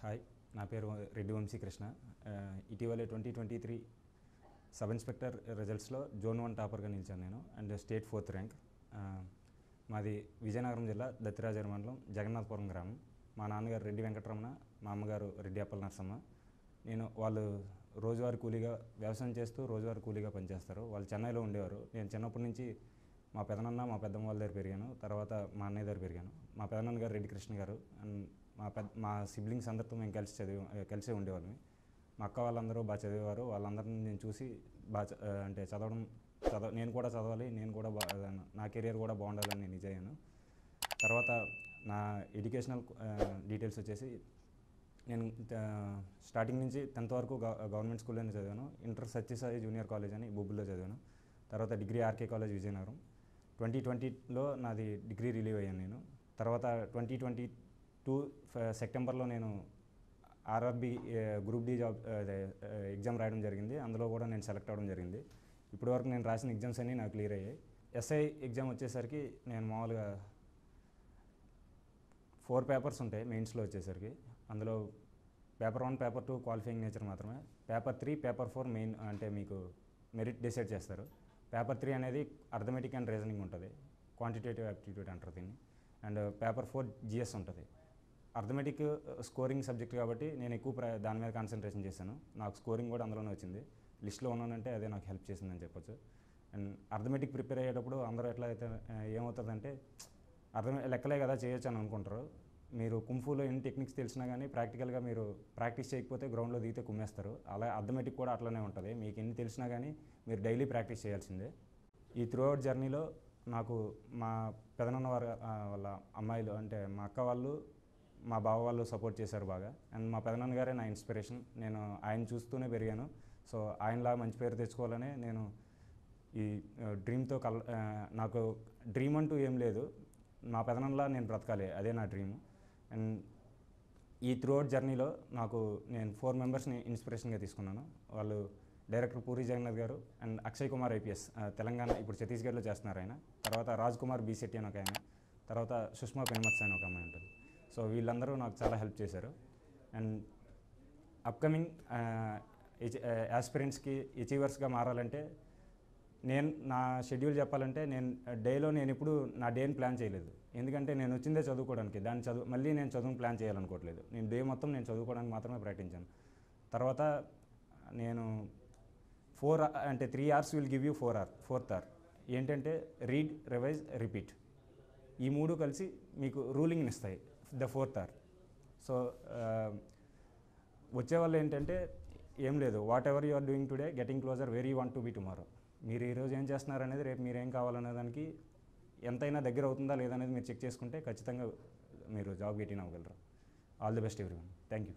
Hi, నా పేరు రెడ్డి వంశీకృష్ణ. ఇటీవలే 2023 సబ్ ఇన్స్పెక్టర్ రిజల్ట్స్లో జోన్ 1 టాపర్గా నిలిచాను నేను, అండ్ స్టేట్ 4th ర్యాంక్. మాది విజయనగరం జిల్లా దత్తిరాజేరు మండలం జగన్నాథపురం గ్రామం. మా నాన్నగారు రెడ్డి వెంకటరమణ, మా అమ్మగారు రెడ్డి అప్పల నరసమ్మ. వాళ్ళు రోజువారీ కూలీగా వ్యవసాయం చేస్తూ రోజువారీ కూలీగా పనిచేస్తారు. వాళ్ళు చెన్నైలో ఉండేవారు. నేను చిన్నప్పటి నుంచి మా పెదనాన్న మా పెద్దమ్మ వాళ్ళ దగ్గర పెరిగాను. తర్వాత మా అన్నయ్య దగ్గర పెరిగాను. మా పెదనాన్న గారు రెడ్డి కృష్ణ గారు, అండ్ మా సిబ్లింగ్స్ అందరితో మేము కలిసే ఉండేవాళ్ళం. మా అక్క వాళ్ళందరూ బాగా చదివేవారు. వాళ్ళందరినీ నేను చూసి అంటే నేను కూడా చదవాలి, నేను కూడా నా కెరియర్ కూడా బాగుండాలని నేను ఇదయ్యాను. తర్వాత నా ఎడ్యుకేషనల్ డీటెయిల్స్ వచ్చేసి, నేను స్టార్టింగ్ నుంచి 10th వరకు గవర్నమెంట్ స్కూల్లోనే చదివాను. ఇంటర్ సత్యసాయి జూనియర్ కాలేజ్ అని బొబ్బుల్లో చదివాను. తర్వాత డిగ్రీ ఆర్కే కాలేజ్ విజయనగరం. 2020లో నాది డిగ్రీ రిలీవ్ అయ్యాను నేను. తర్వాత 2022 సెప్టెంబర్లో నేను RRB group D job exam రాయడం జరిగింది. అందులో కూడా నేను సెలెక్ట్ అవ్వడం జరిగింది. ఇప్పటివరకు నేను రాసిన ఎగ్జామ్స్ అన్నీ నాకు క్లియర్ అయ్యాయి. ఎస్ఐ ఎగ్జామ్ వచ్చేసరికి నేను మామూలుగా 4 పేపర్స్ ఉంటాయి మెయిన్స్లో వచ్చేసరికి. అందులో పేపర్ 1, పేపర్ 2 క్వాలిఫైయింగ్ నేచర్ మాత్రమే. పేపర్ 3, పేపర్ 4 మెయిన్, అంటే మీకు మెరిట్ డిసైడ్ చేస్తారు. పేపర్ 3 అనేది అర్థమెటిక్ అండ్ రీజనింగ్ ఉంటుంది, క్వాంటిటేటివ్ యాప్టిట్యూడ్ అంటారు దీన్ని. అండ్ పేపర్ 4 జిఎస్ ఉంటుంది. అర్థమెటిక్ స్కోరింగ్ సబ్జెక్ట్ కాబట్టి నేను ఎక్కువ దాని మీద కాన్సన్ట్రేషన్ చేశాను. నాకు స్కోరింగ్ కూడా అందులోనే వచ్చింది. లిస్ట్లో ఉన్నానంటే అదే నాకు హెల్ప్ చేసిందని చెప్పొచ్చు. అండ్ అర్థమెటిక్ ప్రిపేర్ అయ్యేటప్పుడు అందరూ ఎట్లా అయితే ఏమవుతుందంటే, లెక్కలే కదా చేయొచ్చు అని అనుకుంటారు. మీరు కుంఫూలో ఎన్ని టెక్నిక్స్ తెలిసినా కానీ ప్రాక్టికల్గా మీరు ప్రాక్టీస్ చేయకపోతే గ్రౌండ్లో దిగితే కుమ్మేస్తారు. అలా అర్థమెటిక్ కూడా అట్లనే ఉంటుంది. మీకు ఎన్ని తెలిసినా కానీ మీరు డైలీ ప్రాక్టీస్ చేయాల్సిందే. ఈ త్రూ అవుట్ జర్నీలో నాకు మా పెదనాన్న వాళ్ళ అమ్మాయిలు, అంటే మా అక్క వాళ్ళు, మా బావ వాళ్ళు సపోర్ట్ చేశారు బాగా. అండ్ మా పెదనాన్న గారే నా ఇన్స్పిరేషన్. నేను ఆయన చూస్తూనే పెరిగాను. సో ఆయనలా మంచి పేరు తెచ్చుకోవాలని నేను ఈ డ్రీమ్తో నాకు డ్రీమ్ అంటూ ఏం లేదు. మా పెదనాన్నలా నేను బ్రతకాలి, అదే నా డ్రీమ్. అండ్ ఈ త్రూ అవుట్ జర్నీలో నేను 4 మెంబర్స్ని ఇన్స్పిరేషన్గా తీసుకున్నాను. వాళ్ళు డైరెక్టర్ పూరి జగన్నాథ్ గారు, అండ్ అక్షయ్ కుమార్ ఐపీఎస్, తెలంగాణ, ఇప్పుడు ఛత్తీస్గఢ్లో చేస్తున్నారు ఆయన. తర్వాత రాజ్ కుమార్ బీశెట్టి అని ఒక ఆయన. తర్వాత సుష్మా పెనుమత్స అని ఒక అమ్మాయి ఉంటుంది. సో వీళ్ళందరూ నాకు చాలా హెల్ప్ చేశారు. అండ్ అప్కమింగ్ యాస్పిరెంట్స్కి అచీవర్స్గా మారాలంటే, నా షెడ్యూల్ చెప్పాలంటే, నేను ఇప్పుడు నా డేని ప్లాన్ చేయలేదు. ఎందుకంటే నేను వచ్చిందే చదువుకోవడానికి. మళ్ళీ నేను చదువుని ప్లాన్ చేయాలనుకోవట్లేదు. నేను డే మొత్తం నేను చదువుకోవడానికి మాత్రమే ప్రయత్నించాను. తర్వాత నేను 3 hours will give you 4th hour ఏంటంటే రీడ్, రివైజ్, రిపీట్. ఈ 3 కలిసి మీకు రూలింగ్ని ఇస్తాయి, ద 4th hour. సో వచ్చేవాళ్ళు ఏంటంటే ఏం లేదు, whatever you are doing today, getting closer where you want to be tomorrow. మీరు ఈరోజు ఏం చేస్తున్నారనేది రేపు మీరు ఏం కావాలనే దానికి ఎంతైనా దగ్గర అవుతుందా లేదనేది మీరు చెక్ చేసుకుంటే ఖచ్చితంగా మీరు జాబ్ గెట్ ఇన్ అవ్వగలరు. All the best everyone. Thank you.